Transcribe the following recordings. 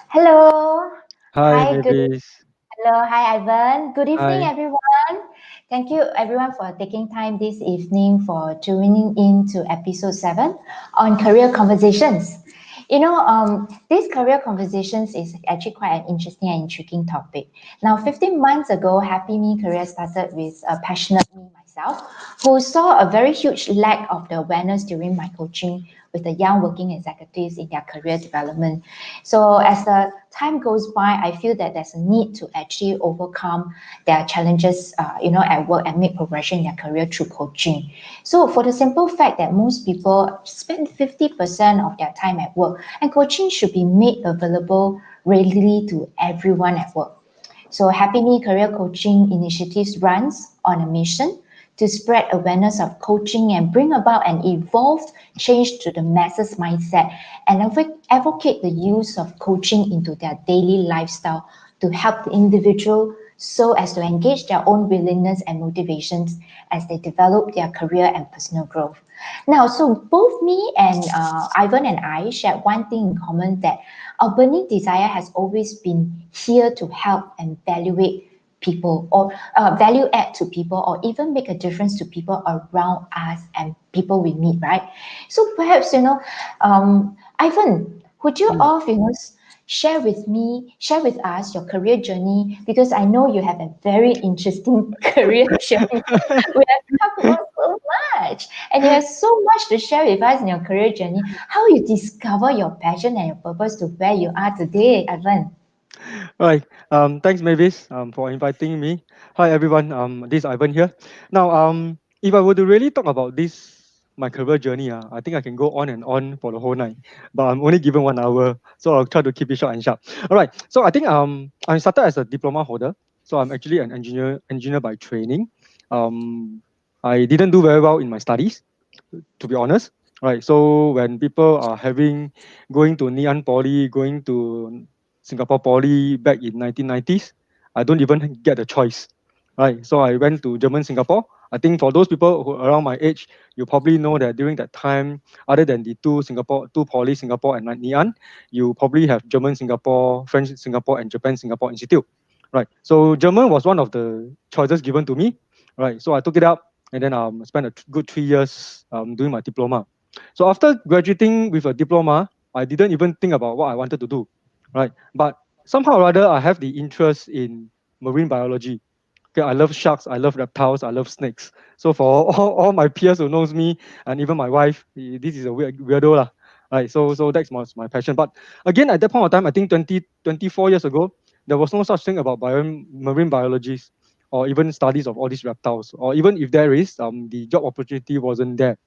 Hello. Hi, Hi, good Mavis. hello. Hi, Ivan. Good evening, Hi. everyone. Thank you, everyone, for taking time this evening for tuning in to episode 7 on career conversations. This career conversations is actually quite an interesting and intriguing topic. Now, 15 months ago, Happy Me Career started with a passionate me myself who saw a very huge lack of the awareness during my coaching with the young working executives in their career development. So as the time goes by, I feel that there's a need to actually overcome their challenges, at work and make progression in their career through coaching. So for the simple fact that most people spend 50% of their time at work, and coaching should be made available readily to everyone at work. So Happy Me Career Coaching Initiatives runs on a mission to spread awareness of coaching and bring about an evolved change to the masses mindset and advocate the use of coaching into their daily lifestyle to help the individual so as to engage their own willingness and motivations as they develop their career and personal growth. Now, so both me and Ivan and I shared one thing in common, that our burning desire has always been here to help and evaluate people, or value add to people, or even make a difference to people around us and people we meet, right? So perhaps, Ivan, would you Mm. all, share with us your career journey, because I know you have a very interesting career journey. We have talked about so much, and you have so much to share with us in your career journey. How you discover your passion and your purpose to where you are today, Ivan? Right. Thanks, Mavis, for inviting me. Hi, everyone. This is Ivan here. Now, if I were to really talk about my career journey, I think I can go on and on for the whole night. But I'm only given 1 hour, so I'll try to keep it short and sharp. All right. So I think I started as a diploma holder. So I'm actually an engineer by training. Um, I didn't do very well in my studies, to be honest. Right. So when people are going to Ngee Poly, going to Singapore Poly back in 1990s, I don't even get a choice. Right. So I went to German Singapore. I think for those people who are around my age, you probably know that during that time, other than the two Poly Singapore and Ngee you probably have German Singapore, French Singapore, and Japan Singapore Institute. Right. So German was one of the choices given to me. Right. So I took it up and then spent a good 3 years doing my diploma. So after graduating with a diploma, I didn't even think about what I wanted to do, right? But somehow or other, I have the interest in marine biology. Okay, I love sharks, I love reptiles, I love snakes. So for all my peers who knows me and even my wife, this is a weirdo lah. Right, so that's my passion. But again, at that point of time, I think 24 years ago, there was no such thing about marine biologists or even studies of all these reptiles, or even if there is, the job opportunity wasn't there.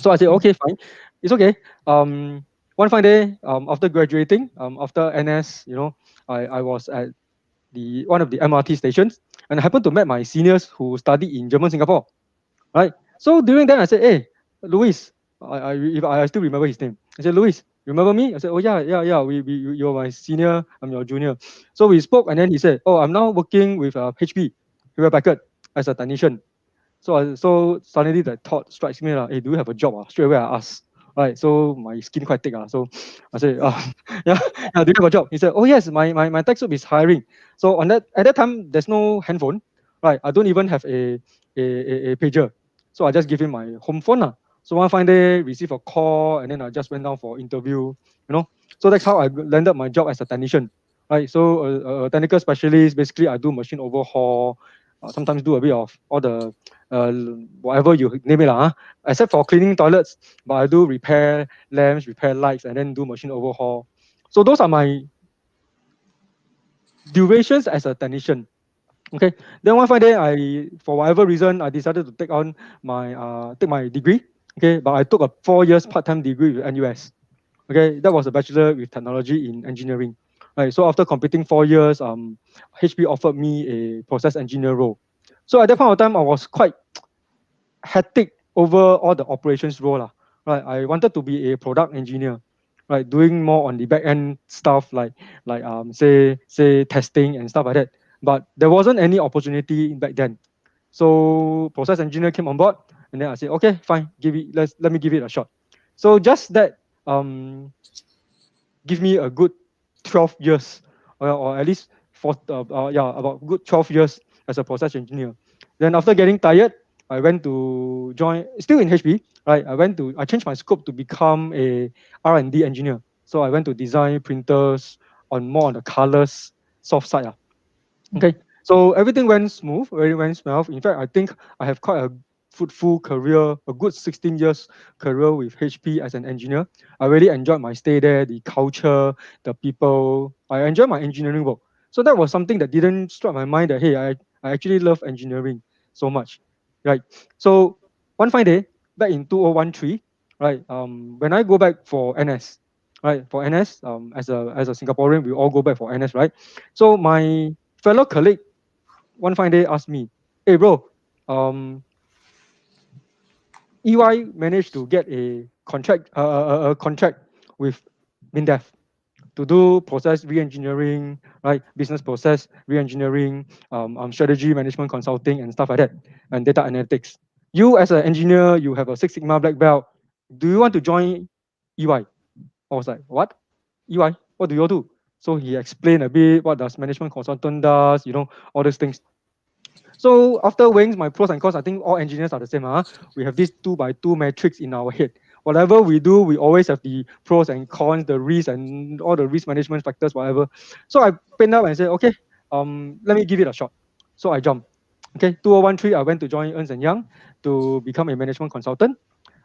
So I said, okay, fine, it's okay. One fine day, after graduating, after NS, I was at the one of the MRT stations, and I happened to meet my seniors who studied in German Singapore, right? So during that, I said, hey, Louis, I still remember his name. I said, Louis, remember me? I said, oh yeah, yeah, yeah. You're my senior. I'm your junior. So we spoke, and then he said, oh, I'm now working with HP, Hewlett Packard, as a technician. So suddenly the thought strikes me, hey, do you have a job? Straight away I asked. Right, so my skin quite thick. So I said, yeah, yeah, do you have a job? He said, oh yes, my tech soup is hiring. So at that time, there's no handphone. Right, I don't even have a pager. So I just give him my home phone. So one fine day, receive a call, and then I just went down for interview. You know, so that's how I landed my job as a technician. Right, so a technical specialist. Basically, I do machine overhaul. Sometimes do a bit of all the uh, whatever you name it, except for cleaning toilets. But I do repair lamps, repair lights, and then do machine overhaul. So those are my durations as a technician. Okay. Then one fine day, for whatever reason, I decided to take my degree. Okay, but I took a 4 years part-time degree with NUS. Okay, that was a bachelor with technology in engineering. Right. So after completing 4 years, HP offered me a process engineer role. So at that point of time, I was quite hectic over all the operations role lah. Right, I wanted to be a product engineer, right, doing more on the back end stuff like say testing and stuff like that. But there wasn't any opportunity back then. So process engineer came on board, and then I said, okay, fine, let me give it a shot. So just that give me a good 12 years, or at least for about good 12 years as a process engineer. Then after getting tired, I went to join, still in HP, right? I changed my scope to become a R&D engineer. So I went to design printers on more on the colors soft side. Okay, so everything went smooth, very went smooth. In fact, I think I have quite a fruitful career, a good 16 years career with HP as an engineer. I really enjoyed my stay there, the culture, the people. I enjoyed my engineering work. So that was something that didn't strike my mind that, hey, I actually love engineering so much, right? So one fine day, back in 2013, right, when I go back for NS, right, for NS, as a Singaporean, we all go back for NS, right? So my fellow colleague one fine day asked me, "Hey, bro, um, EY managed to get a contract with MINDEF to do process re-engineering, right? Business process re-engineering, strategy management consulting and stuff like that, and data analytics. You as an engineer, you have a Six Sigma black belt. Do you want to join EY?" I was like, "What? EY? What do you all do?" So he explained a bit what does management consultant does, all these things. So after weighing my pros and cons, I think all engineers are the same. We have this 2 by 2 matrix in our head. Whatever we do, we always have the pros and cons, the risk and all the risk management factors, whatever. So I pinned up and said, okay, let me give it a shot. So I jumped. Okay, 2013, I went to join Ernst& Young to become a management consultant.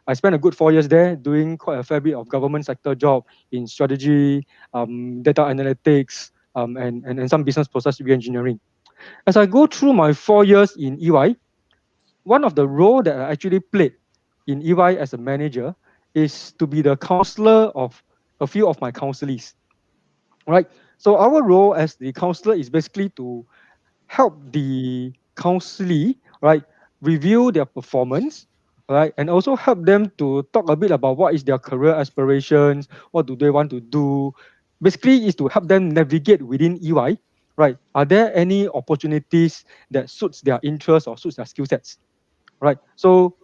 I spent a good 4 years there doing quite a fair bit of government sector job in strategy, data analytics, and some business process re-engineering. As I go through my 4 years in EY, one of the role that I actually played in EY as a manager is to be the counselor of a few of my counselees, right? So our role as the counselor is basically to help the counselee, right, review their performance, right, and also help them to talk a bit about what is their career aspirations, what do they want to do. Basically, is to help them navigate within EY, right? Are there any opportunities that suits their interests or suits their skill sets, right? So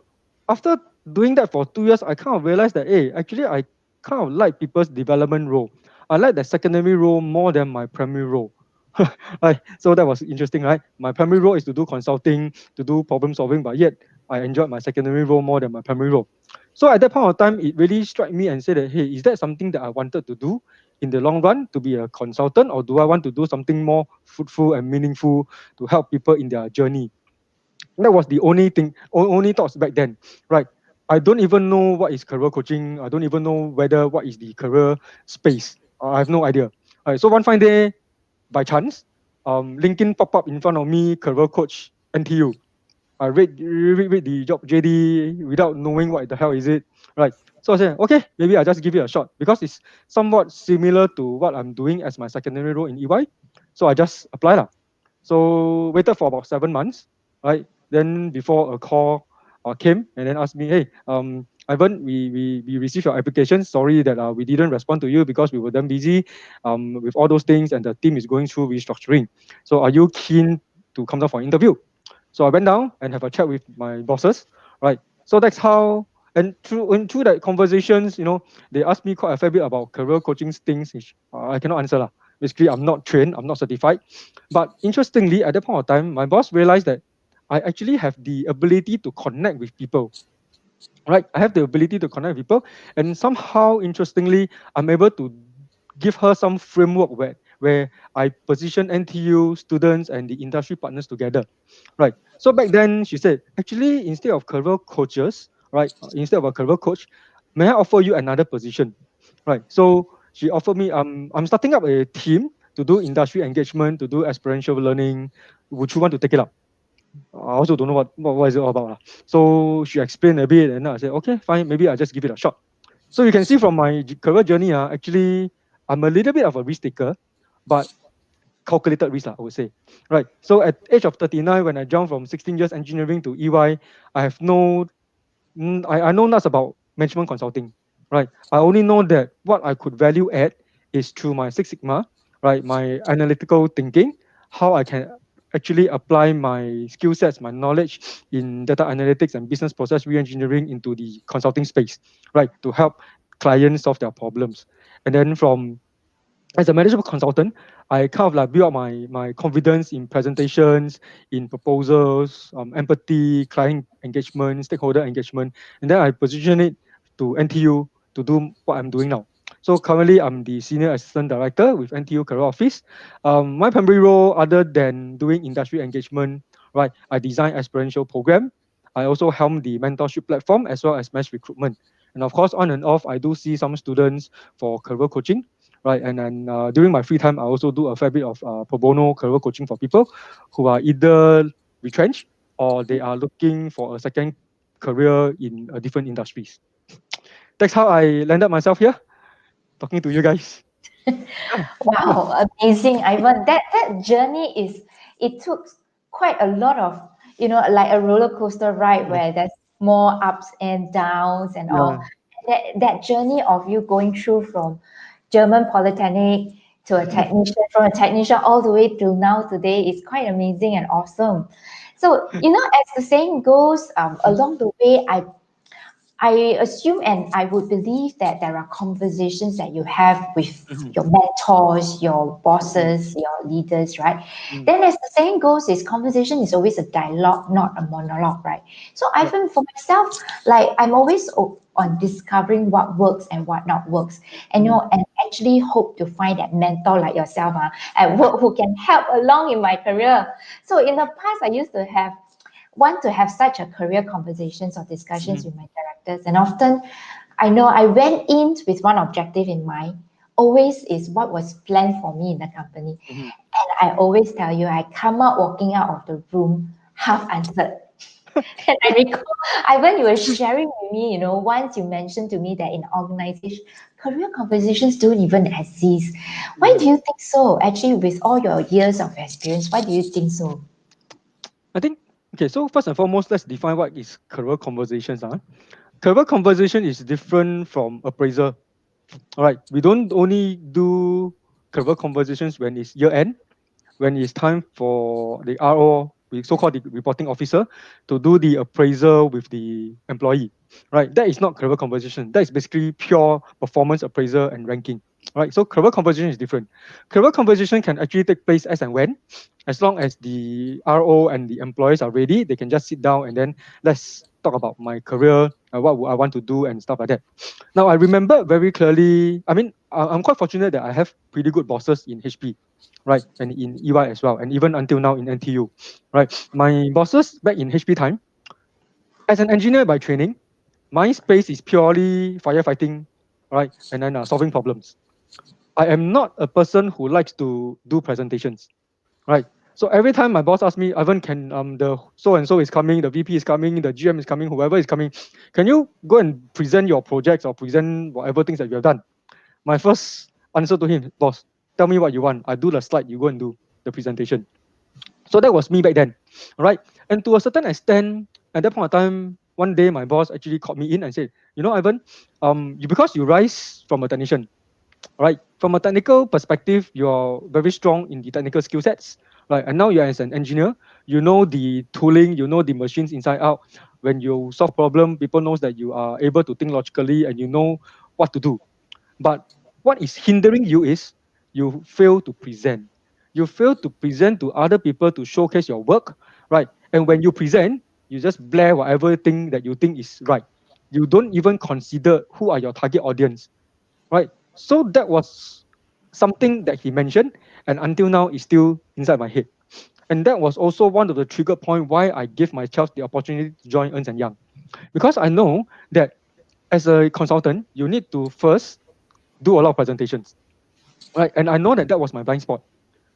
after doing that for 2 years, I kind of realized that, hey, actually, I kind of like people's development role. I like the secondary role more than my primary role. Right? So that was interesting, right? My primary role is to do consulting, to do problem solving, but yet I enjoyed my secondary role more than my primary role. So at that point of time, it really struck me and said that, hey, is that something that I wanted to do in the long run to be a consultant, or do I want to do something more fruitful and meaningful to help people in their journey? That was the only thing, only thoughts back then, right? I don't even know what is career coaching. I don't even know whether what is the career space. I have no idea. All right, so one fine day, by chance, LinkedIn pop up in front of me, career coach NTU. I read the job JD without knowing what the hell is it, right? So I said, okay, maybe I just give it a shot because it's somewhat similar to what I'm doing as my secondary role in EY. So I just applied lah. So waited for about 7 months, right? Then before a call came and then asked me, hey, Ivan, we received your application. Sorry that we didn't respond to you because we were then busy with all those things and the team is going through restructuring. So are you keen to come down for an interview? So I went down and have a chat with my bosses, right? So that's how, and through that conversations, they asked me quite a fair bit about career coaching things, which I cannot answer lah. Basically, I'm not trained, I'm not certified. But interestingly, at that point of time, my boss realized that I actually have the ability to connect with people, right? I have the ability to connect with people, and somehow, interestingly, I'm able to give her some framework where I position NTU students and the industry partners together, right? So back then, she said, actually, instead of career coaches, right, instead of a career coach, may I offer you another position, right? So she offered me, I'm starting up a team to do industry engagement, to do experiential learning. Would you want to take it up? I also don't know what is it all about. So she explained a bit, and I said, okay, fine, maybe I just give it a shot. So you can see from my career journey, actually, I'm a little bit of a risk taker, but calculated risk, I would say. Right. So at age of 39, when I jumped from 16 years engineering to EY, I have no, I know nothing about management consulting. Right. I only know that what I could value add is through my Six Sigma, right, my analytical thinking, how I can actually apply my skill sets, my knowledge in data analytics and business process re-engineering into the consulting space, right, to help clients solve their problems. And then from as a management consultant, I kind of like build up my confidence in presentations, in proposals, empathy, client engagement, stakeholder engagement, and then I position it to NTU to do what I'm doing now. So currently, I'm the senior assistant director with NTU Career Office. My primary role, other than doing industry engagement, right, I design experiential program. I also helm the mentorship platform as well as mass recruitment. And of course, on and off, I do see some students for career coaching, right? And then during my free time, I also do a fair bit of pro bono career coaching for people who are either retrenched or they are looking for a second career in different industries. That's how I landed myself here, talking to you guys. Yeah. Wow, amazing, Ivan. That journey is, it took quite a lot of, like a roller coaster ride Yeah. where there's more ups and downs and all. Yeah. That journey of you going through from German Polytechnic to a technician, from a technician all the way to now today is quite amazing and awesome. So, as the saying goes, along the way, I assume and I would believe that there are conversations that you have with Mhm, your mentors, your mhm, bosses, your leaders, right? mhm. Then, as the saying goes, is conversation is always a dialogue, not a monologue, right? So, I Yep. find for myself, like I'm always on discovering what works and what not works, and Mhm, and actually hope to find that mentor like yourself at work who can help along in my career. So, in the past, I used to want to have such a career conversations or discussions mhm, with my directors. And often I know I went in with one objective in mind, always is what was planned for me in the company. mhm. And I always tell you, I come out walking out of the room half answered. And I recall, Ivan, you were sharing with me, once you mentioned to me that in organization, career conversations don't even exist. Why do Mhm. you think so? Actually, with all your years of experience, why do you think so? I think okay. So first and foremost, let's define what is career conversations. Career conversation is different from appraisal. All right, we don't only do career conversations when it's year end, when it's time for the RO, we so-called the reporting officer, to do the appraisal with the employee. Right, that is not career conversation. That is basically pure performance appraisal and ranking. Right, so career conversation is different. Career conversation can actually take place as and when, as long as the RO and the employees are ready, they can just sit down and then let's talk about my career, what would I want to do and stuff like that. Now I remember very clearly. I mean, I'm quite fortunate that I have pretty good bosses in HP, right, and in EY as well, and even until now in NTU, right. My bosses back in HP time, as an engineer by training, my space is purely firefighting, right, and then solving problems. I am not a person who likes to do presentations, right. So every time my boss asks me, Ivan, can the so and so is coming, the VP is coming, the GM is coming, whoever is coming, can you go and present your projects or present whatever things that you have done? My first answer to him, boss, tell me what you want. I do the slide, you go and do the presentation. So that was me back then. All right. And to a certain extent, at that point of time, one day my boss actually called me in and said, Ivan, because you rise from a technician, right? From a technical perspective, you're very strong in the technical skill sets, right? And now you're as an engineer, you know the tooling, you know the machines inside out. When you solve problem, people knows that you are able to think logically and you know what to do. But what is hindering you is you fail to present. You fail to present to other people to showcase your work, right? And when you present, you just blare whatever thing that you think is right. You don't even consider who are your target audience, right? So that was something that he mentioned, and until now is still inside my head. And that was also one of the trigger point why I gave myself the opportunity to join Ernst and Young, because I know that as a consultant, you need to first do a lot of presentations, right? And I know that that was my blind spot.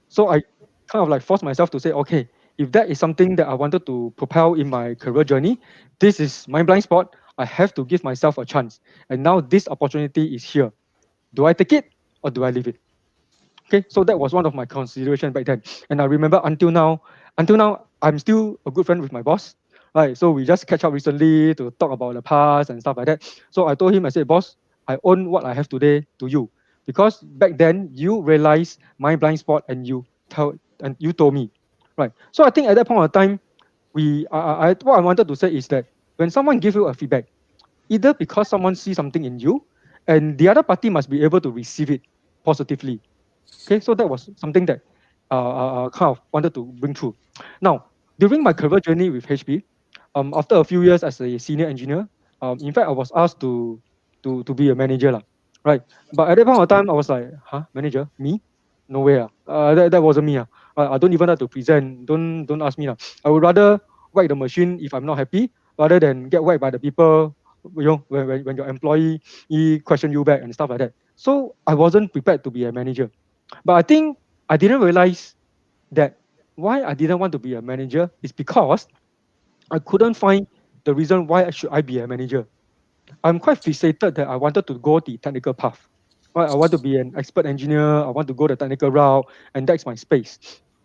So I kind of like forced myself to say, okay, if that is something that I wanted to propel in my career journey, this is my blind spot. I have to give myself a chance. And now this opportunity is here. Do I take it or do I leave it? Okay, so that was one of my consideration back then. And I remember until now, I'm still a good friend with my boss. Right. So we just catch up recently to talk about the past and stuff like that. So I told him, I said, boss, I own what I have today to you. Because back then you realized my blind spot and you told me. Right. So I think at that point of time, what I wanted to say is that when someone gives you a feedback, either because someone sees something in you and the other party must be able to receive it positively. Okay, so that was something that kind of wanted to bring through. Now, during my career journey with HP, after a few years as a senior engineer, in fact, I was asked to be a manager, lah, right? But at that point of time, I was like, huh, manager, me? No way, ah. That wasn't me, ah. I don't even have to present. Don't ask me, lah. I would rather whack the machine if I'm not happy, rather than get whacked by the people. When your employee question you back and stuff like that. So I wasn't prepared to be a manager. But I think I didn't realize that why I didn't want to be a manager is because I couldn't find the reason why should I be a manager. I'm quite fixated that I wanted to go the technical path. Right? I want to be an expert engineer. I want to go the technical route, and that's my space.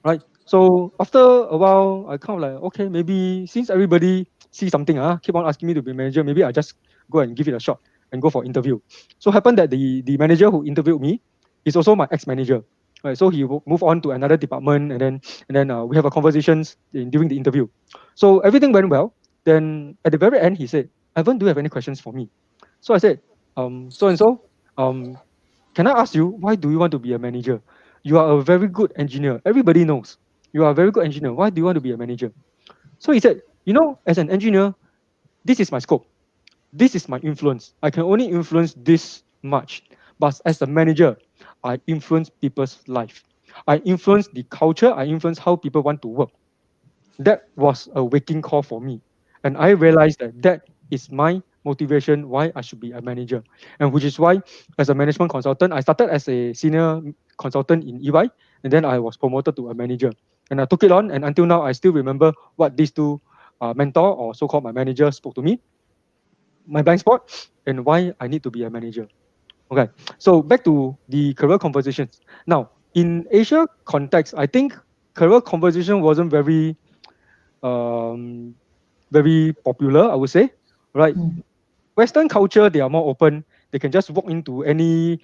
Right. So after a while, I kind of like, okay, maybe since everybody see something, keep on asking me to be manager, maybe I just go and give it a shot and go for interview. So happened that the manager who interviewed me is also my ex-manager. Right. So he will move on to another department, and then we have a conversations during the interview. So everything went well. Then at the very end, he said, Ivan, do you have any questions for me? So I said, so and so, um, can I ask you, why do you want to be a manager? You are a very good engineer. Everybody knows you are a very good engineer. Why do you want to be a manager? So he said, as an engineer, this is my scope. This is my influence. I can only influence this much. But as a manager, I influence people's life. I influence the culture. I influence how people want to work. That was a waking call for me. And I realized that that is my motivation why I should be a manager. And which is why, as a management consultant, I started as a senior consultant in EY, and then I was promoted to a manager. And I took it on, and until now, I still remember what these two mentor or so called my manager spoke to me, my blind spot, and why I need to be a manager. Okay, so back to the career conversations. Now, in Asia context, I think career conversation wasn't um, very popular, I would say. Right. Mm. Western culture, they are more open. They can just walk into any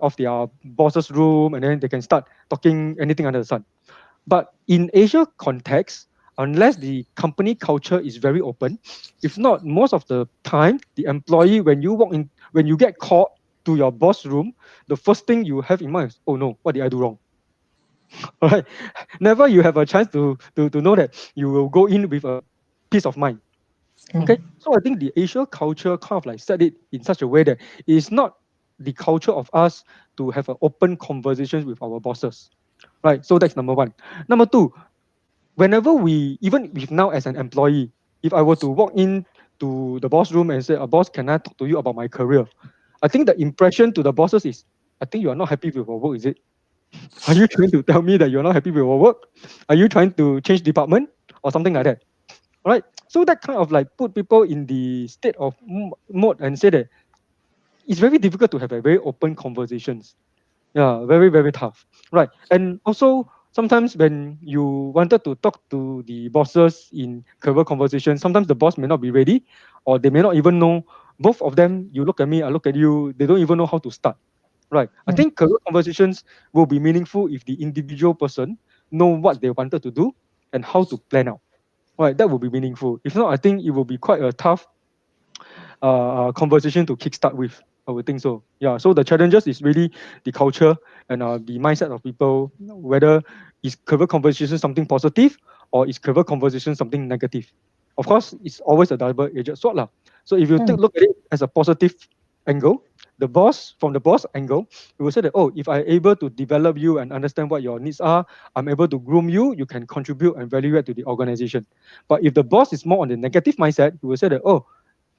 of their boss's room and then they can start talking anything under the sun. But in Asia context, unless the company culture is very open, if not, most of the time, the employee, when you get called to your boss room, the first thing you have in mind is, oh no, what did I do wrong? All right. Never you have a chance to know that you will go in with a peace of mind. Okay, Mm. so I think the Asia culture kind of like set it in such a way that it's not the culture of us to have an open conversations with our bosses, right? So that's number one. Number two, whenever even if now as an employee, if I were to walk in to the boss room and say, boss, can I talk to you about my career? I think the impression to the bosses is, I think you are not happy with your work, is it? Are you trying to tell me that you're not happy with your work? Are you trying to change department or something like that? Right? So that kind of like put people in the state of mode and say that it's very difficult to have a very open conversations. Yeah, very, very tough. Right. And also sometimes when you wanted to talk to the bosses in career conversation, sometimes the boss may not be ready or they may not even know. Both of them, you look at me, I look at you, they don't even know how to start. Right. I Mm. think career conversations will be meaningful if the individual person know what they wanted to do and how to plan out. Right, that will be meaningful. If not, I think it will be quite a tough conversation to kickstart with. I would think so. Yeah. So the challenges is really the culture and the mindset of people. Whether is career conversation something positive or is career conversation something negative. Of course, it's always a double-edged sword, lah. So if you take Mm. look at it as a positive angle, from the boss angle, you will say that, oh, if I'm able to develop you and understand what your needs are, I'm able to groom you, you can contribute and value add to the organization. But if the boss is more on the negative mindset, you will say that, oh,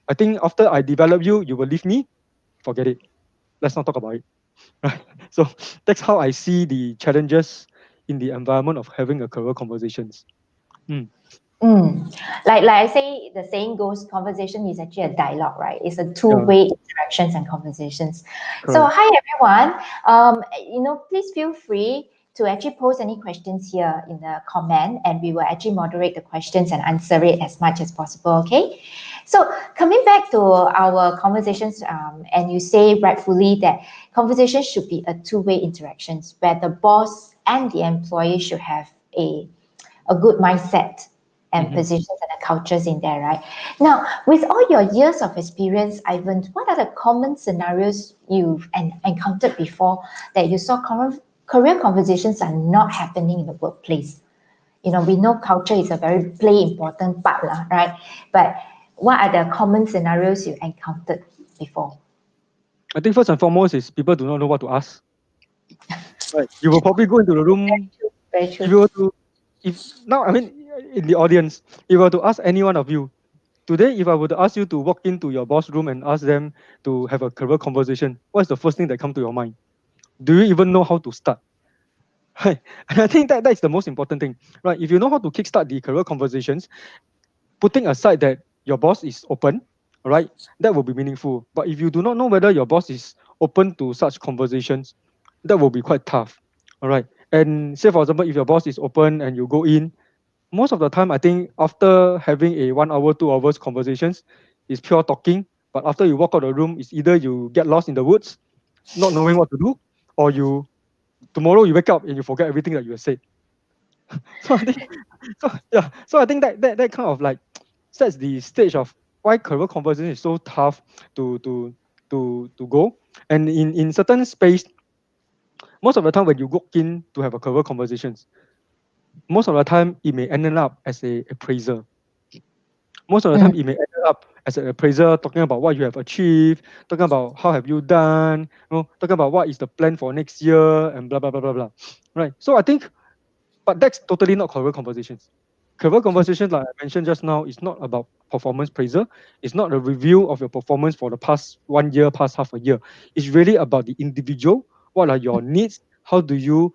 I think after I develop you, you will leave me. Forget it. Let's not talk about it. Right. So that's how I see the challenges in the environment of having a career conversations. Mm, Mm. Like I say, the saying goes, conversation is actually a dialogue, right? It's a yeah, two-way interactions and conversations. So, correct. hi everyone. Please feel free to actually post any questions here in the comment, and we will actually moderate the questions and answer it as much as possible. Okay. So, coming back to our conversations, and you say rightfully that conversations should be a two-way interactions where the boss and the employee should have a good mindset and Mm-hmm. positions and the cultures in there, right? Now, with all your years of experience, Ivan, what are the common scenarios you've encountered before that you saw career conversations are not happening in the workplace. We know culture is a very play important part, right? But what are the common scenarios you encountered before? I think first and foremost is people do not know what to ask. Right. You will probably go into the room Very if true. you were to if now I mean in the audience, if I were to ask any one of you today, if I were to ask you to walk into your boss room and ask them to have a career conversation, what's the first thing that come to your mind? Do you even know how to start? Right. And I think that is the most important thing. Right. If you know how to kickstart the career conversations, putting aside that your boss is open, right, that will be meaningful. But if you do not know whether your boss is open to such conversations, that will be quite tough. All right. And say for example, if your boss is open and you go in, most of the time I think after having a 1 hour, 2 hours conversations, is pure talking. But after you walk out of the room, it's either you get lost in the woods, not knowing what to do, or you tomorrow you wake up and you forget everything that you have said. So I think so yeah. So I think that kind of like sets the stage of why career conversation is so tough to go. And in certain space, most of the time when you walk in to have a career conversations, most of the time it may end up as a appraiser. Most of the Mm, time it may end up as an appraiser talking about what you have achieved, talking about how have you done, talking about what is the plan for next year and blah blah blah blah blah. Right. So I think but that's totally not career conversations. Career mm, conversations, like I mentioned just now, is not about performance praiser. It's not a review of your performance for the past 1 year, past half a year. It's really about the individual. What are your needs? How do you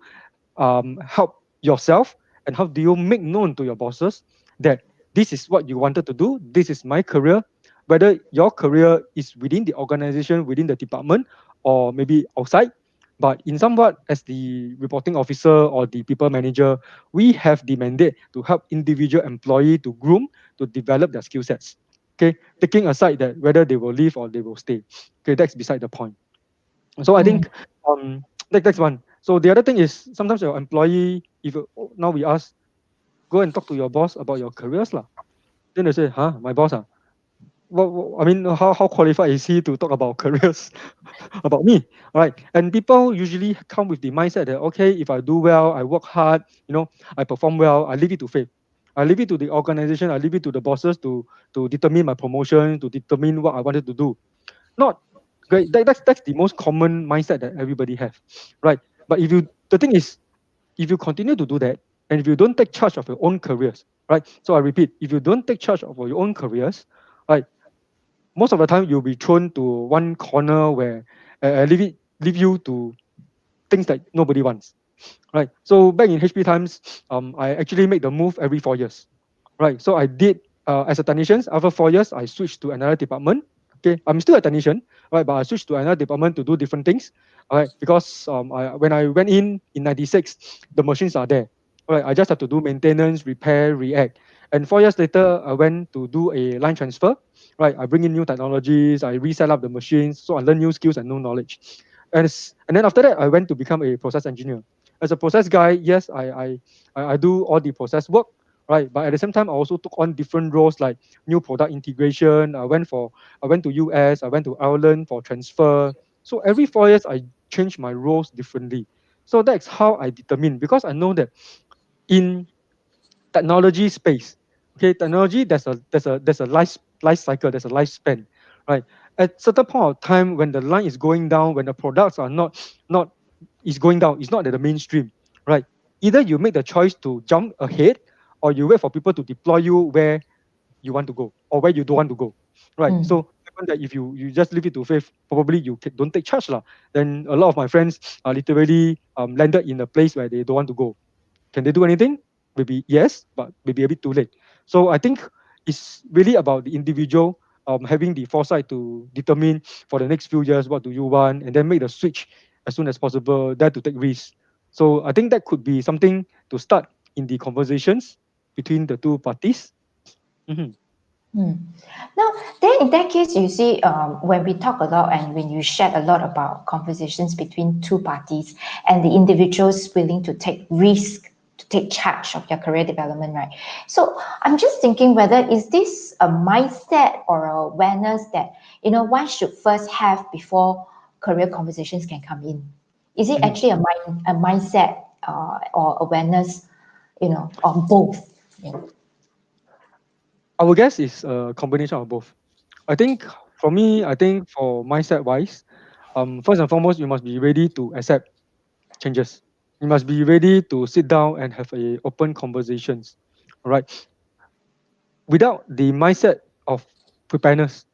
help yourself? And how do you make known to your bosses that this is what you wanted to do? This is my career. Whether your career is within the organization, within the department, or maybe outside, but in somewhat as the reporting officer or the people manager, we have the mandate to help individual employee to groom, to develop their skill sets. Okay, taking aside that whether they will leave or they will stay. Okay, that's beside the point. So I mm, think that's one. So the other thing is sometimes your employee, if now we ask, go and talk to your boss about your careers lah. Then they say, huh, my boss ah. I mean, how qualified is he to talk about careers about me, right? And people usually come with the mindset that okay, if I do well, I work hard, I perform well, I leave it to fate. I leave it to the organization, I leave it to the bosses to determine my promotion, to determine what I wanted to do. Not great. That's the most common mindset that everybody have, right? But the thing is, if you continue to do that, and if you don't take charge of your own careers, right? So I repeat, if you don't take charge of your own careers, right, most of the time you'll be thrown to one corner where leave you to things that nobody wants, right? So back in HP times, I actually make the move every 4 years, right? So I did as a technician. After 4 years, I switched to another department. Okay, I'm still a technician, right? But I switched to another department to do different things, all right? Because when I went in '96, the machines are there, right? I just have to do maintenance, repair, react. And 4 years later, I went to do a line transfer, right? I bring in new technologies, I reset up the machines, so I learn new skills and new knowledge. And then after that, I went to become a process engineer. As a process guy, yes, I do all the process work, right? But at the same time, I also took on different roles like new product integration. I went to US, I went to Ireland for transfer. So every 4 years, I change my roles differently. So that's how I determine because I know that in technology space, okay, technology there's a life cycle, there's a lifespan, right? At certain point of time when the line is going down, when the products are not is going down, it's not at the mainstream, right? Either you make the choice to jump ahead or you wait for people to deploy you where you want to go or where you don't want to go, right? mm, So happen that if you just leave it to faith, probably don't take charge lah. Then a lot of my friends are literally landed in a place where they don't want to go. Can they do anything? Maybe yes, but maybe a bit too late. So I think it's really about the individual having the foresight to determine for the next few years what do you want, and then make the switch as soon as possible. Dare to take risks. So I think that could be something to start in the conversations between the two parties. Mhm. mm. Now, then in that case, you see, when we talk a lot and when you share a lot about conversations between two parties and the individuals willing to take risk, to take charge of their career development, right? So I'm just thinking whether is this a mindset or a awareness that one should first have before career conversations can come in. Is it Mhm. actually a mindset or awareness, or both? Yeah. I would guess it's a combination of both. I think for me, I think for mindset wise, first and foremost, you must be ready to accept changes. You must be ready to sit down and have a open conversations. All right. Without the mindset of preparedness,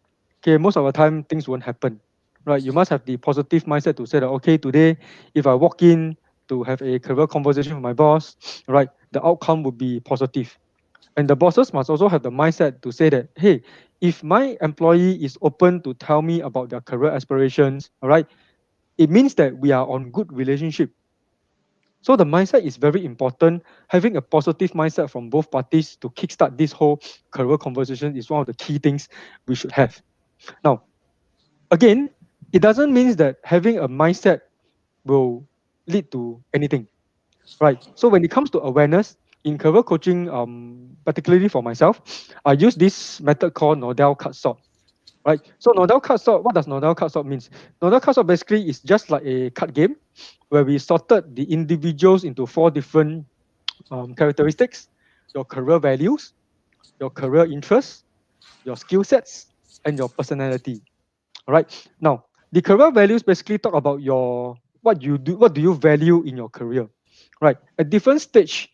okay, most of the time things won't happen. Right. You must have the positive mindset to say that okay, today if I walk in to have a career conversation with my boss, right, the outcome would be positive. And the bosses must also have the mindset to say that, hey, if my employee is open to tell me about their career aspirations, all right, it means that we are on good relationship. So the mindset is very important. Having a positive mindset from both parties to kickstart this whole career conversation is one of the key things we should have. Now, again, it doesn't mean that having a mindset will lead to anything, right? So when it comes to awareness in career coaching, particularly for myself, I use this method called Nodel cut sort, right? So Nodel cut sort, what does Nodel cut sort means? Nodel cut sort basically is just like a card game where we sorted the individuals into four different characteristics: your career values, your career interests, your skill sets, and your personality. All right. Now, the career values basically talk about your what do you value in your career, right? At different stage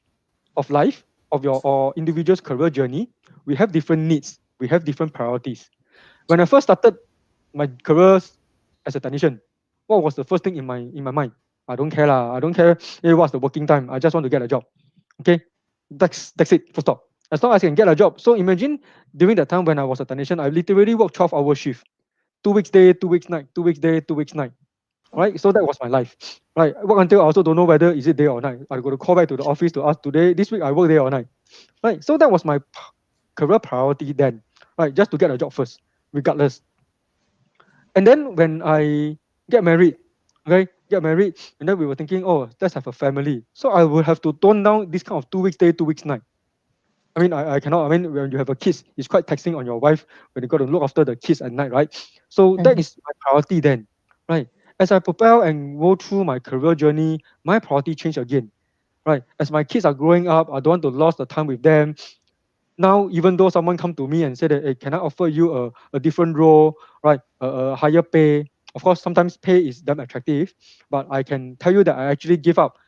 of life of your or individual's career journey, we have different needs, we have different priorities. When I first started my career as a technician, what was the first thing in my mind? I don't care lah. I don't care. Hey, what's the working time? I just want to get a job. Okay, that's it. Full stop. As long as I can get a job. So imagine during that time when I was a technician, I literally worked 12-hour shift, 2 weeks day, 2 weeks night, 2 weeks day, 2 weeks night. Right. So that was my life. Right. I work until I also don't know whether is it day or night. I got to call back to the office to ask today, this week I work day or night. Right. So that was my career priority then. Right. Just to get a job first, regardless. And then when I get married, okay, get married, and then we were thinking, oh, let's have a family. So I would have to tone down this kind of 2 weeks day, 2 weeks night. I mean, I cannot. I mean, when you have a kids, it's quite taxing on your wife when you got to look after the kids at night, right? So that Mhm. is my priority then, right? As I prepare and go through my career journey, my priority changed again, right? As my kids are growing up, I don't want to lose the time with them. Now, even though someone come to me and say that, hey, can I offer you a different role, right? A higher pay. Of course, sometimes pay is damn attractive, but I can tell you that I actually give up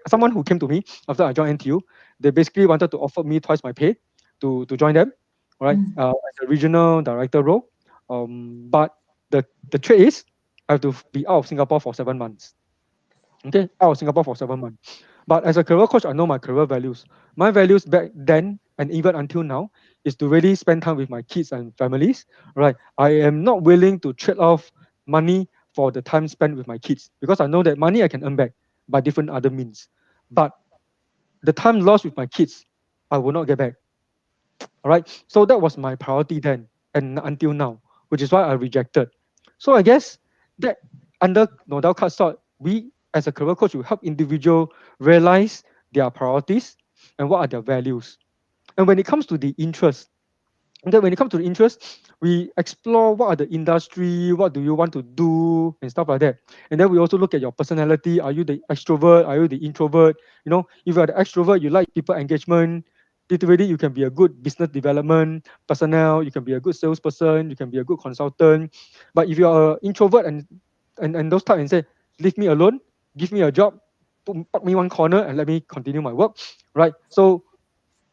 someone who came to me after I joined NTU. They basically wanted to offer me twice my pay to join them, right? Mm. As a regional director role. But the trick is I have to be out of Singapore for 7 months. Okay, out of Singapore for 7 months. But as a career coach, I know my career values. My values back then and even until now is to really spend time with my kids and families. Right, I am not willing to trade off money for the time spent with my kids because I know that money I can earn back by different other means. But the time lost with my kids, I will not get back. All right. So that was my priority then and until now, which is why I rejected. So I guess that under no doubt cut short, we as a career coach will help individual realize their priorities and what are their values. And when it comes to the interest, and then when it comes to the interest, we explore what are the industry, what do you want to do, and stuff like that. And then we also look at your personality. Are you the extrovert? Are you the introvert? You know, if you are the extrovert, you like people engagement. Literally, you can be a good business development personnel. You can be a good salesperson. You can be a good consultant. But if you are an introvert and those type and say, leave me alone, give me a job, put me one corner and let me continue my work, right? So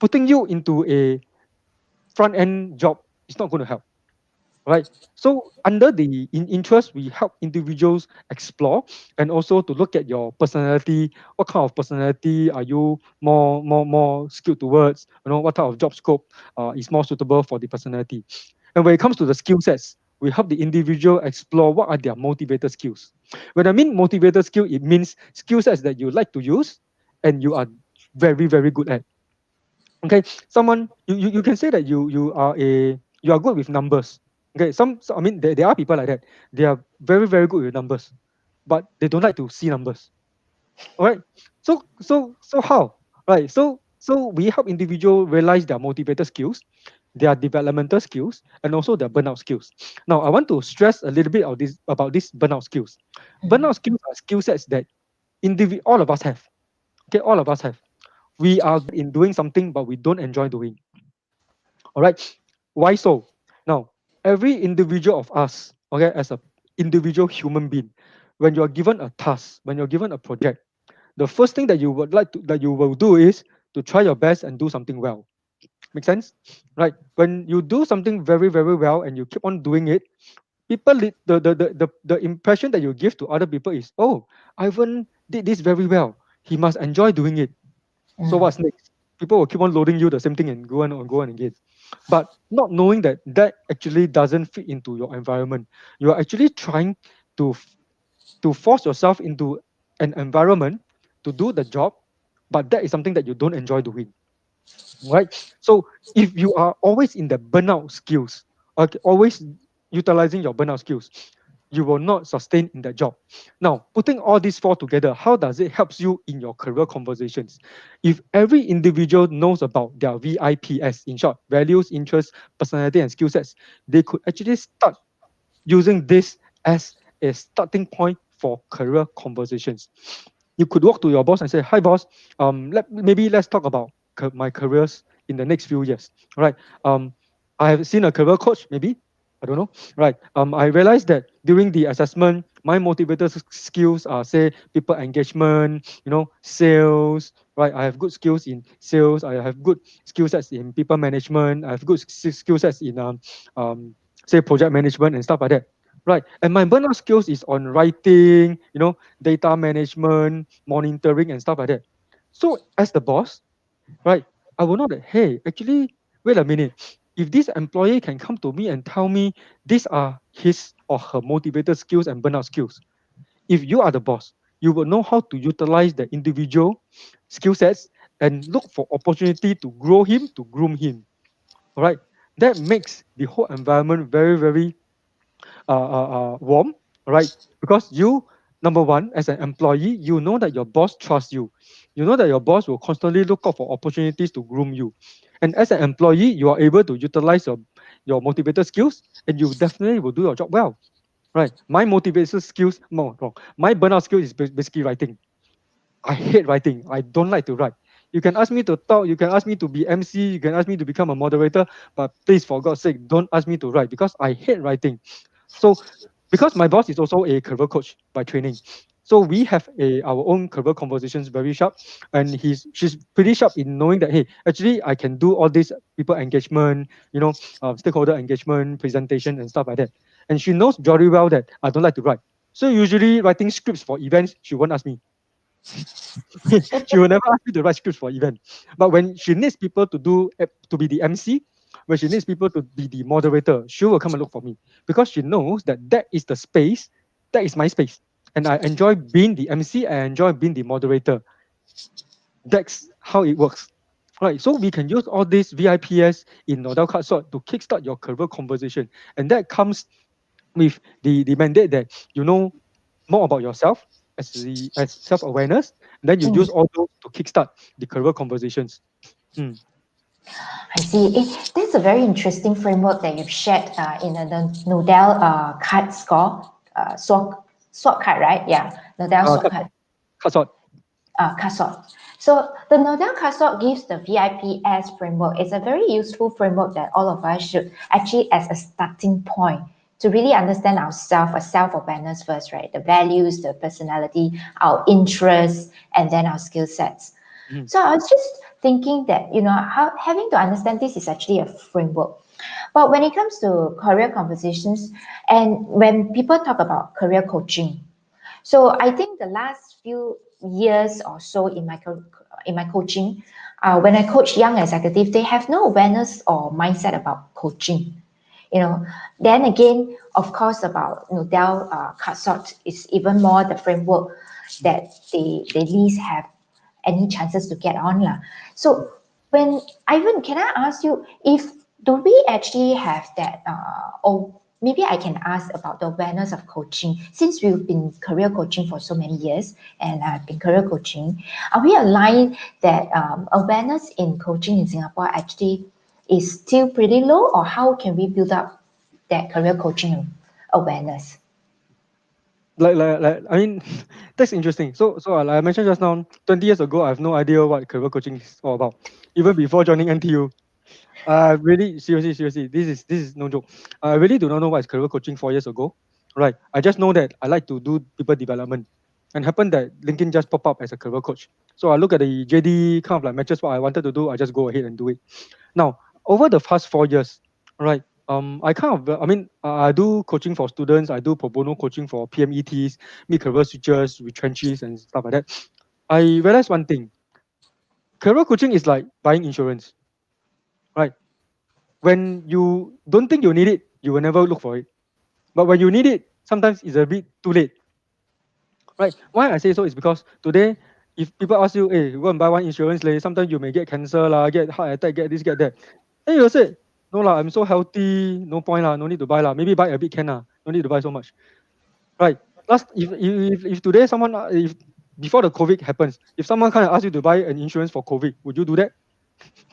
putting you into a front end job is not going to help, right? So under the interest, we help individuals explore and also to look at your personality. What kind of personality are you more skilled towards? You know, what type of job scope is more suitable for the personality. And when it comes to the skill sets, we help the individual explore what are their motivator skills. When I mean motivator skill, it means skill sets that you like to use and you are very good at. Okay, someone you can say that you are good with numbers. Okay, I mean there are people like that. They are very good with numbers, but they don't like to see numbers. All right. So how? Right. So we help individual realize their motivator skills, their developmental skills, and also their burnout skills. Now, I want to stress a little bit of this about these burnout skills. Burnout skills are skill sets that all of us have. Okay, all of us have. We are good in doing something, but we don't enjoy doing. All right. Why so? Now, every individual of us, okay, as a individual human being, when you're given a task, when you're given a project, the first thing that you will do is to try your best and do something well. Make sense? Right? When you do something very, very well and you keep on doing it, the impression that you give to other people is, oh, Ivan did this very well. He must enjoy doing it. So Mm. what's next? People will keep on loading you the same thing and go on again. But not knowing that that actually doesn't fit into your environment. You are actually trying to to force yourself into an environment to do the job, but that is something that you don't enjoy doing, right? So if you are always in the burnout skills, okay, always utilizing your burnout skills, you will not sustain in that job. Now, putting all these four together, how does it helps you in your career conversations? If every individual knows about their VIPS, in short, values, interests, personality, and skill sets, they could actually start using this as a starting point for career conversations. You could walk to your boss and say, "Hi, boss. Maybe let's talk about my careers in the next few years." Right? I have seen a career coach. Maybe I don't know. Right? I realized that during the assessment, my motivator skills are say people engagement, sales. Right? I have good skills in sales. I have good skill sets in people management. I have good skill sets in um, say project management and stuff like that. Right. And my burnout skills is on writing, data management, monitoring, and stuff like that. So as the boss, right, I will know that, hey, actually, wait a minute. If this employee can come to me and tell me these are his or her motivated skills and burnout skills, if you are the boss, you will know how to utilize the individual skill sets and look for opportunity to grow him, to groom him. All right. That makes the whole environment very, very warm, right? Because you, number one, as an employee, you know that your boss trusts you. You know that your boss will constantly look out for opportunities to groom you. And as an employee, you are able to utilize your motivated skills and you definitely will do your job well. Right. My motivation skills, no, wrong. My burnout skill is basically writing. I hate writing. I don't like to write. You can ask me to talk, you can ask me to be MC, you can ask me to become a moderator, but please, for God's sake, don't ask me to write because I hate writing. So because my boss is also a career coach by training, so we have our own career conversations very sharp, and she's pretty sharp in knowing that, hey, actually I can do all this people engagement, stakeholder engagement, presentation and stuff like that, and she knows very well that I don't like to write. So usually writing scripts for events, she won't ask me. She will never ask me to write scripts for event. But when she needs people to be the MC, when she needs people to be the moderator, she will come and look for me because she knows that that is the space, that is my space, and I enjoy being the MC. I enjoy being the moderator. That's how it works. Right, so we can use all these VIPs in Nodal Card Sort to kickstart your career conversation, and that comes with the mandate that you know more about yourself as self-awareness, and then you use Mm. all those to kickstart the career conversations. Mm. I see. That's a very interesting framework that you've shared in the Nodal card score, sword card, right? Yeah, Nodal sword Cut, card. cut short. CASOT. So the Nodal CASOT gives the VIPS framework. It's a very useful framework that all of us should actually as a starting point to really understand ourselves, a self-awareness first, right? The values, the personality, our interests, and then our skill sets. Mhm. So I was just thinking that, having to understand this is actually a framework. But when it comes to career conversations, and when people talk about career coaching, so I think the last few years or so in my coaching, when I coach young executives, they have no awareness or mindset about coaching. You know, then again, of course, about Dell Cutsort is even more the framework that they least have any chances to get on lah. So when Ivan, can I ask you if do we actually have that or maybe I can ask about the awareness of coaching since we've been career coaching for so many years and I've been career coaching. Are we aligned that awareness in coaching in Singapore actually is still pretty low, or how can we build up that career coaching awareness? I mean, that's interesting. So like I mentioned just now, 20 years ago, I have no idea what career coaching is all about. Even before joining NTU, really, seriously, this is no joke. I really do not know what is career coaching 4 years ago. Right. I just know that I like to do people development. And happened that LinkedIn just pop up as a career coach. So I look at the JD kind of like matches what I wanted to do, I just go ahead and do it. Now, over the past 4 years, right, I kind of, I mean, I do coaching for students, I do pro bono coaching for PMETs, mid career switchers, retrenchees, and stuff like that. I realized one thing: career coaching is like buying insurance, right? When you don't think you need it, you will never look for it. But when you need it, sometimes it's a bit too late, right? Why I say so is because today, if people ask you, hey, go and buy one insurance, leh, sometimes you may get cancer, lah, get heart attack, get this, get that. Then you say, no lah, I'm so healthy, no point lah, no need to buy lah. Maybe buy a bit can lah, no need to buy so much, right? Last, if today someone, if before the COVID happens, if someone kind of asks you to buy an insurance for COVID, would you do that?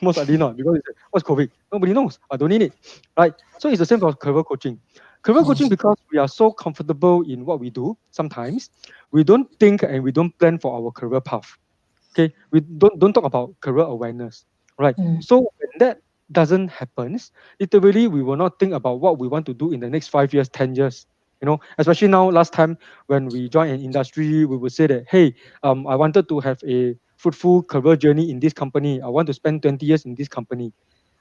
Most likely not, because it's like, what's COVID? Nobody knows. I don't need it, right? So it's the same for career coaching. Career coaching, because we are so comfortable in what we do, sometimes we don't think and we don't plan for our career path. Okay, we don't talk about career awareness, right? Mm. So when that doesn't happen, literally we will not think about what we want to do in the next 5 years, 10 years. Especially now, last time when we join an industry, we would say that, hey, I wanted to have a fruitful career journey in this company. I want to spend 20 years in this company.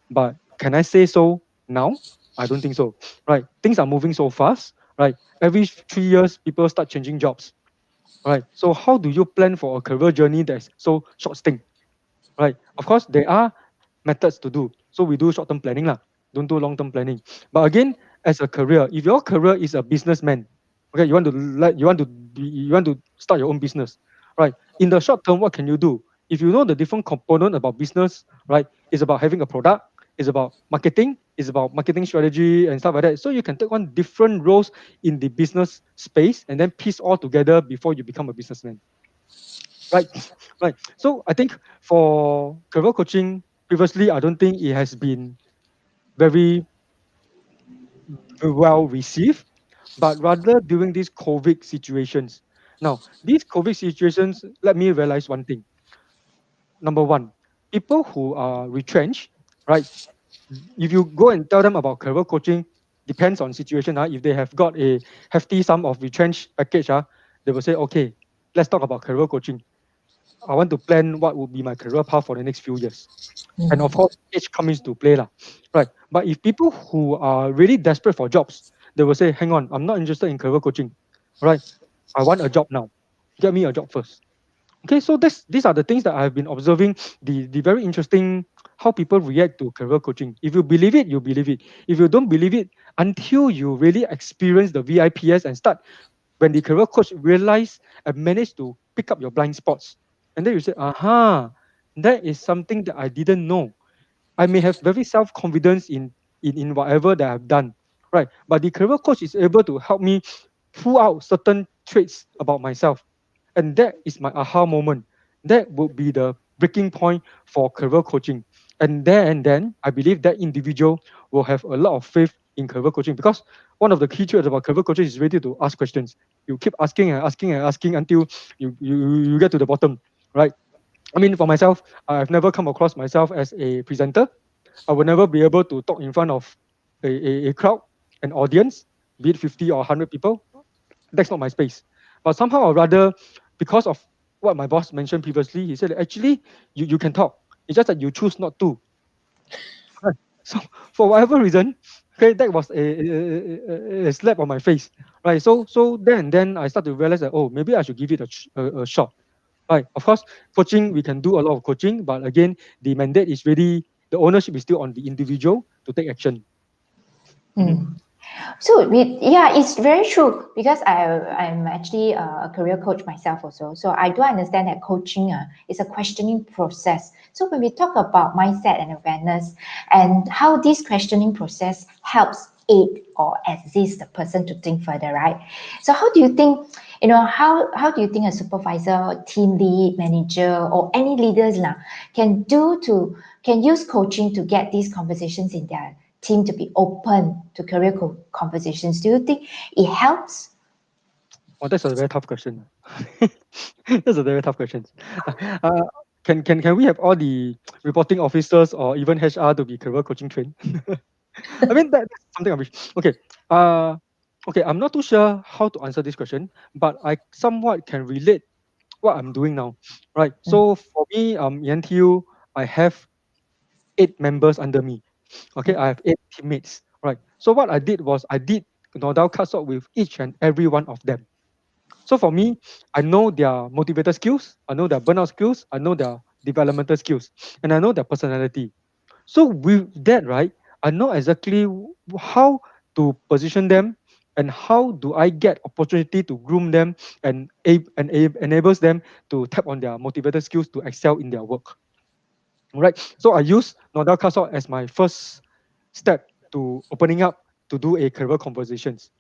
But can I say so now? I don't think so. Right? Things are moving so fast. Right? Every 3 years, people start changing jobs. Right? So how do you plan for a career journey that's so short stint? Right? Of course, there are methods to do. So we do short-term planning lah. Don't do long-term planning. But again, as a career, if your career is a businessman, okay, you want to start your own business, right? In the short term, what can you do? If you know the different component about business, right, it's about having a product, it's about marketing, it's about marketing strategy and stuff like that. So you can take on different roles in the business space and then piece all together before you become a businessman. Right, right. So I think for career coaching, previously, I don't think it has been very well received, but rather during these COVID situations. Now, these COVID situations let me realize one thing. Number one, people who are retrenched, right? If you go and tell them about career coaching, depends on situation. If they have got a hefty sum of retrenched package, they will say, okay, let's talk about career coaching. I want to plan what would be my career path for the next few years. And of Mm. course, age comes into play, lah. Right? But if people who are really desperate for jobs, they will say, hang on, I'm not interested in career coaching. Right? I want a job now. Get me a job first. Okay, so these are the things that I have been observing. The very interesting how people react to career coaching. If you believe it, you believe it. If you don't believe it, until you really experience the VIPS and start when the career coach realize and manage to pick up your blind spots, and then you say, aha, that is something that I didn't know. I may have very self confidence in whatever that I've done, right? But the career coach is able to help me pull out certain traits about myself, and that is my aha moment. That would be the breaking point for career coaching. And then I believe that individual will have a lot of faith in career coaching, because one of the key traits about career coaching is ready to ask questions. You keep asking and asking and asking until you get to the bottom, right? I mean, for myself, I've never come across myself as a presenter. I will never be able to talk in front of a crowd, an audience, be it 50 or 100 people. That's not my space. But somehow or rather, because of what my boss mentioned previously, he said, actually, you can talk. It's just that you choose not to. Right. So for whatever reason, okay, that was a slap on my face. Right. So then I start to realize that, oh, maybe I should give it a shot. Right. Of course, coaching, we can do a lot of coaching, but again, the mandate is really, the ownership is still on the individual to take action. Mhm. Mm. So yeah, it's very true because I'm actually a career coach myself also. So I do understand that coaching is a questioning process. So when we talk about mindset and awareness and how this questioning process helps aid or assist the person to think further, right? So how do you think How do you think a supervisor, team lead, manager, or any leaders now can use coaching to get these conversations in their team to be open to career conversations? Do you think it helps? Oh, that's a very tough question. That's a very tough question. Uh, can we have all the reporting officers or even HR to be career coaching trained? I mean that's something I wish. Okay. Uh, okay. I'm not too sure how to answer this question, but I somewhat can relate what I'm doing now. Right. Mm, So for me, in NTU, I have 8 members under me. Okay, I have 8 teammates. Right. So what I did was I did nodal cuts with each and every one of them. So for me, I know their motivator skills, I know their burnout skills, I know their developmental skills, and I know their personality. So with that, right, I know exactly how to position them and how do I get opportunity to groom them and, enables them to tap on their motivator skills to excel in their work. Right. So I use Nodal Castle as my first step to opening up to do a career conversations.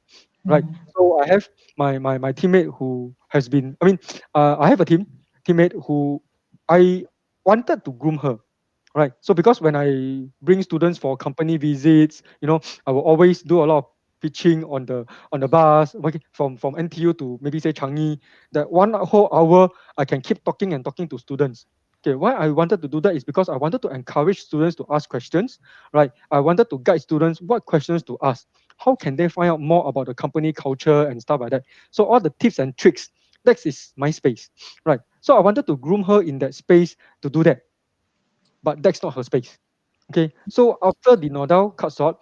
Right. mm, So I have my teammate who has been. I mean, I have a teammate who I wanted to groom her. Right. So because when I bring students for company visits, I will always do a lot of pitching on the bus, okay, from NTU to maybe say Changi. That 1 whole hour I can keep talking and talking to students. Okay, why I wanted to do that is because I wanted to encourage students to ask questions, right? I wanted to guide students what questions to ask. How can they find out more about the company culture and stuff like that? So all the tips and tricks, that is my space, right? So I wanted to groom her in that space to do that, but that's not her space. Okay, so after the Nodal cut short,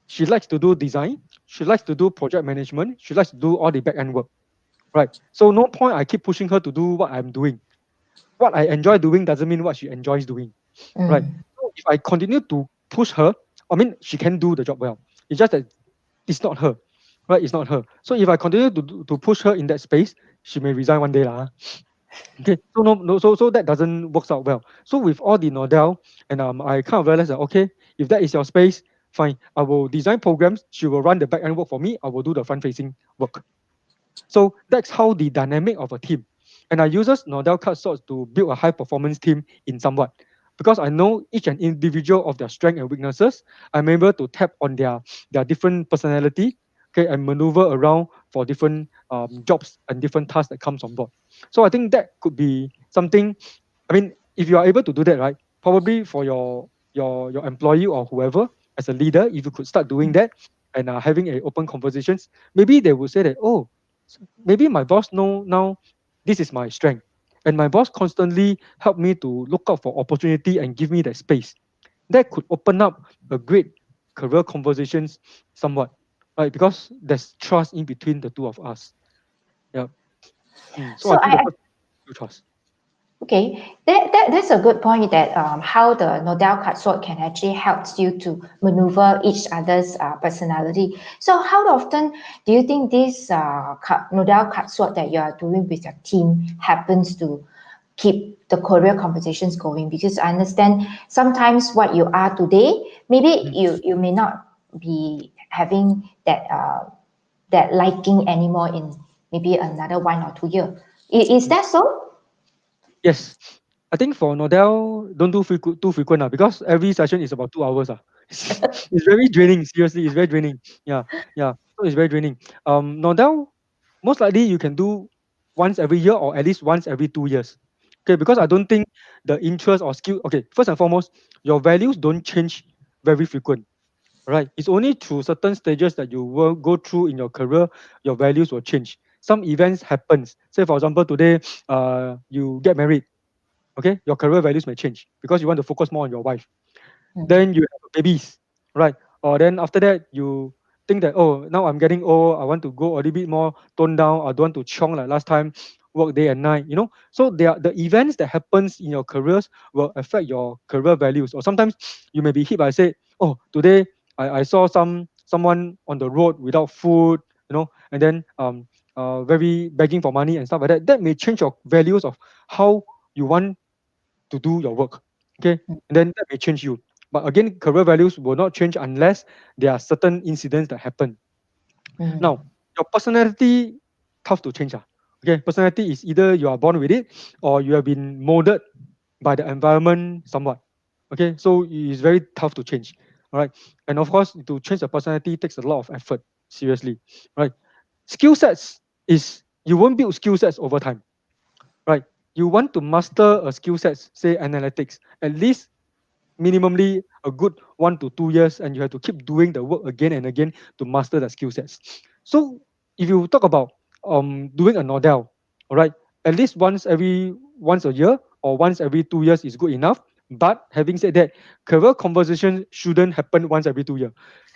she likes to do design, she likes to do project management, she likes to do all the back end work, right? So no point I keep pushing her to do what I'm doing. What I enjoy doing doesn't mean what she enjoys doing, right? mm. So if I continue to push her, I mean, she can do the job well. It's just that it's not her, right? It's not her. So if I continue to push her in that space, she may resign one day lah. Okay, so no, so that doesn't works out well. So with all the Nodel, and I kind of realized that okay, if that is your space, fine. I will design programs. She will run the back end work for me. I will do the front facing work. So that's how the dynamic of a team. And I uses Nodel card sorts to build a high performance team in somewhat. Because I know each and individual of their strengths and weaknesses, I'm able to tap on their different personality, okay, and maneuver around for different jobs and different tasks that comes on board. So I think that could be something. I mean, if you are able to do that, right? Probably for your employee or whoever as a leader, if you could start doing that and having a open conversations, maybe they will say that, oh, maybe my boss know now this is my strength, and my boss constantly help me to look out for opportunity and give me that space. That could open up a great career conversations somewhat, right? Because there's trust in between the two of us. Yeah. So I So think the first is trust. okay, that's a good point that how the Nodal card sword can actually help you to maneuver each other's personality. So how often do you think this Nodal card sword that you are doing with your team happens to keep the career conversations going? Because I understand sometimes what you are today, maybe Mhm. you may not be having that liking anymore in maybe another 1 or 2 years. Is Mm. that so? Yes, I think for Nodel, don't do too frequent because every session is about 2 hours. It's very draining. Seriously, it's very draining. Yeah, yeah. So it's very draining. Nodel, most likely you can do once every year or at least once every 2 years. Okay, because I don't think the interest or skill. Okay, first and foremost, your values don't change very frequent. Right? It's only through certain stages that you will go through in your career, your values will change. Some events happens. Say for example, today, you get married. Okay, your career values may change because you want to focus more on your wife. Mm, Then you have babies, right? Or then after that you think that, oh, now I'm getting old, I want to go a little bit more toned down, I don't want to chiong like last time, work day and night, so there are the events that happens in your careers will affect your career values. Or sometimes you may be hit by, say, oh, today I saw someone on the road without food, and then very begging for money and stuff like that. That may change your values of how you want to do your work. Okay, and then that may change you. But again, career values will not change unless there are certain incidents that happen. mm, Now, your personality tough to change. Okay, personality is either you are born with it or you have been molded by the environment somewhat. Okay, so it is very tough to change. All right, and of course, to change a personality takes a lot of effort. Seriously, right? Skill sets is you won't build skill sets over time, right? You want to master a skill set, say analytics, at least minimally a good 1 to 2 years, and you have to keep doing the work again and again to master the skill sets. So if you talk about doing a Nordell, all right, at least once a year or once every 2 years is good enough. But having said that, career conversation shouldn't happen once every 2 years.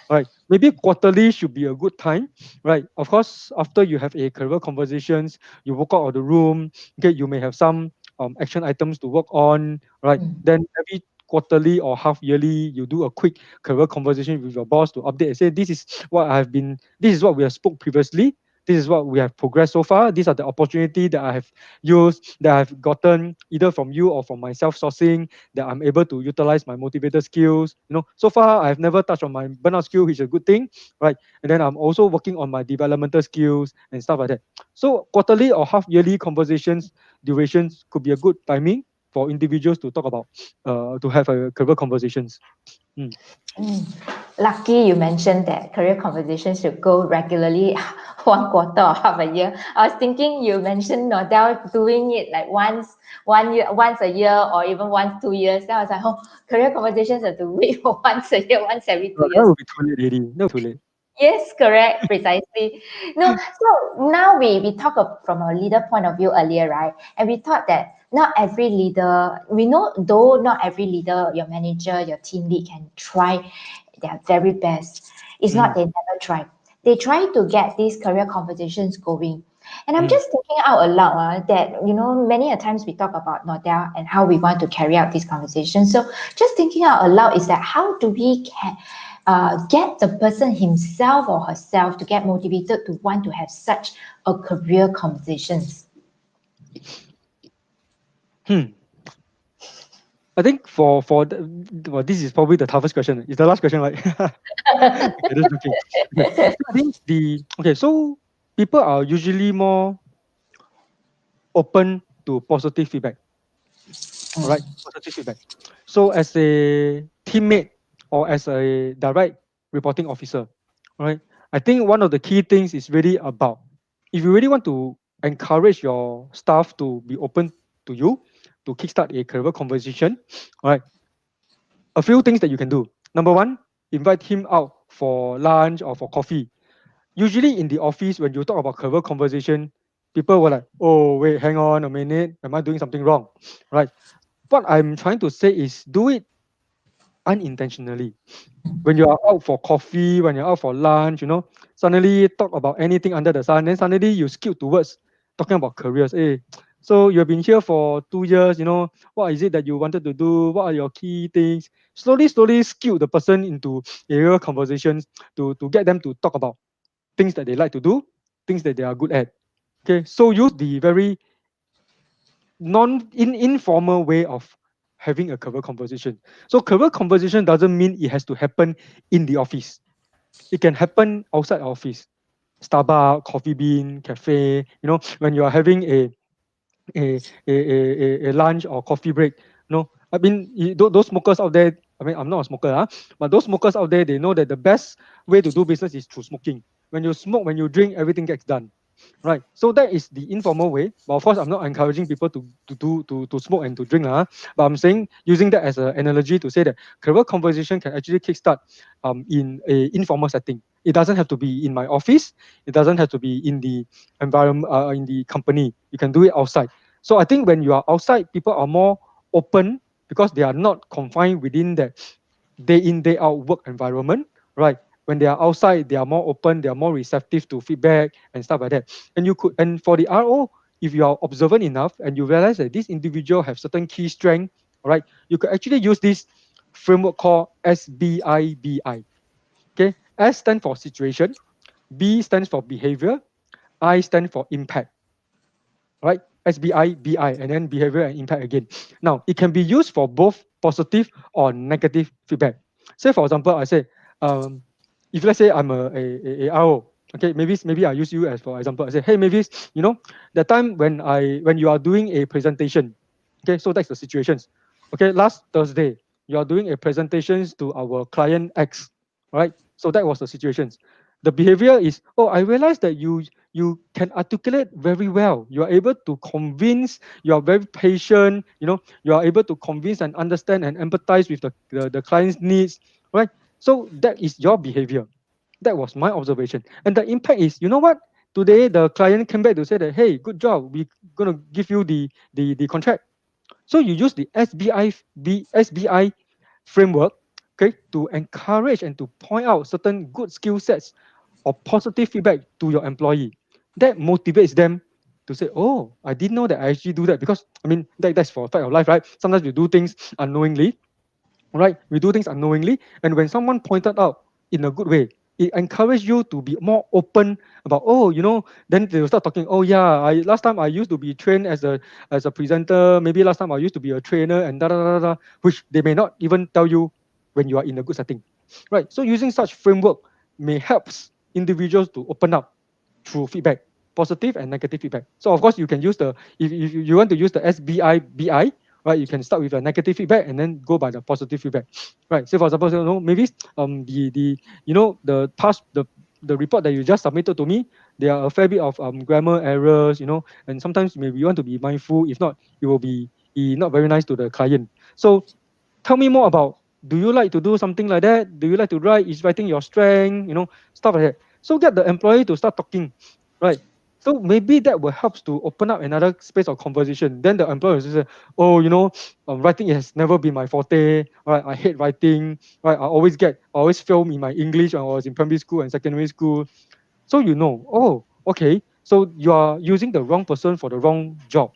Right, maybe quarterly should be a good time, right? Of course, after you have a career conversations, you walk out of the room. Okay, you may have some action items to work on, right? Mm, Then every quarterly or half yearly, you do a quick career conversation with your boss to update and say, this is what we have spoke previously. This is what we have progressed so far. These are the opportunity that I have used, that I've gotten either from you or from my self-sourcing, that I'm able to utilize my motivator skills. So far I've never touched on my burnout skill, which is a good thing, right? And then I'm also working on my developmental skills and stuff like that. So quarterly or half yearly conversations durations could be a good timing for individuals to talk about to have a career conversations. Mm. mm. Lucky you mentioned that career conversations should go regularly, 1 quarter or half a year. I was thinking you mentioned Nordell doing it like once a year, or even once 2 years. Then I was like, oh, career conversations have to wait for once a year, once every two That years. would be too late already. No, too late. Yes, correct, precisely. No, so now we talk from a leader point of view earlier, right? And we thought that not every leader, we know though not every leader, your manager, your team lead can try their very best. It's not Mm, they never try. They try to get these career conversations going. And I'm mm, just thinking out aloud that, many a times we talk about Nordell and how we want to carry out these conversations. So just thinking out aloud is that how do we get the person himself or herself to get motivated to want to have such a career conversations? hmm. I think well, this is probably the toughest question. It's the last question, right? Okay, just joking. Okay, so I think so people are usually more open to positive feedback. All right, positive feedback. So as a teammate or as a direct reporting officer, all right, I think one of the key things is really about if you really want to encourage your staff to be open to you to kickstart a career conversation, all right, a few things that you can do. Number one, invite him out for lunch or for coffee. Usually in the office, when you talk about career conversation, people were like, oh, wait, hang on a minute. Am I doing something wrong? Right? What I'm trying to say is do it unintentionally. When you are out for coffee, when you're out for lunch, suddenly talk about anything under the sun, then suddenly you skew towards talking about careers. Hey, so you have been here for 2 years, what is it that you wanted to do? What are your key things? Slowly skew the person into area conversations to get them to talk about things that they like to do, things that they are good at. Okay, so use the very informal way of having a career conversation. So career conversation doesn't mean it has to happen in the office. It can happen outside office. Starbucks, Coffee Bean, cafe, when you are having a lunch or coffee break. I mean, those smokers out there, I mean, I'm not a smoker, but those smokers out there, they know that the best way to do business is through smoking. When you smoke, when you drink, everything gets done. Right. So that is the informal way. But of course, I'm not encouraging people to smoke and to drink. But I'm saying using that as an analogy to say that career conversation can actually kickstart in a informal setting. It doesn't have to be in my office. It doesn't have to be in the environment, in the company. You can do it outside. So I think when you are outside, people are more open because they are not confined within that day in, day out work environment, right? When they are outside, they are more open, they are more receptive to feedback and stuff like that. And for the RO, if you are observant enough and you realize that this individual have certain key strength, all right, you could actually use this framework called SBIBI. Okay, S stands for situation, B stands for behavior, I stand for impact, right? SBIBI, and then behavior and impact again. Now, it can be used for both positive or negative feedback. Say, for example, I say, if let's say I'm a RO, Okay, maybe I use you as for example. I say, hey Mavis, the time when you are doing a presentation. Okay, so that's the situations. Okay, last Thursday you are doing a presentations to our client X, right? So that was the situations. The behavior is, oh, I realized that you can articulate very well. You are able to convince. You are very patient. You are able to convince and understand and empathize with the client's needs, right? So that is your behavior. That was my observation. And the impact is, you know what? Today the client came back to say that, hey, good job. We're gonna give you the contract. So you use the SBI framework, okay, to encourage and to point out certain good skill sets or positive feedback to your employee. That motivates them to say, oh, I didn't know that I actually do that, because I mean that's for a fact of life, right? Sometimes we do things unknowingly, right? We do things unknowingly, and when someone pointed out in a good way, it encourages you to be more open about, oh, then they will start talking. Oh yeah, I last time I used to be trained as a presenter. Maybe last time I used to be a trainer, and da da da da, which they may not even tell you when you are in a good setting, right? So using such framework may helps individuals to open up through feedback, positive and negative feedback. So of course you can use the if you want to use the SBI, right? You can start with a negative feedback and then go by the positive feedback, right? So for example, maybe the past the report that you just submitted to me, there are a fair bit of grammar errors, and sometimes maybe you want to be mindful. If not, it will be not very nice to the client. So tell me more about, do you like to do something like that? Do you like to write? Is writing your strength? Stuff like that. So get the employee to start talking, right? So maybe that will help to open up another space of conversation. Then the employer will say, oh, writing has never been my forte. Right, I hate writing. Right, I always fail in my English when I was in primary school and secondary school. So oh, okay, so you are using the wrong person for the wrong job.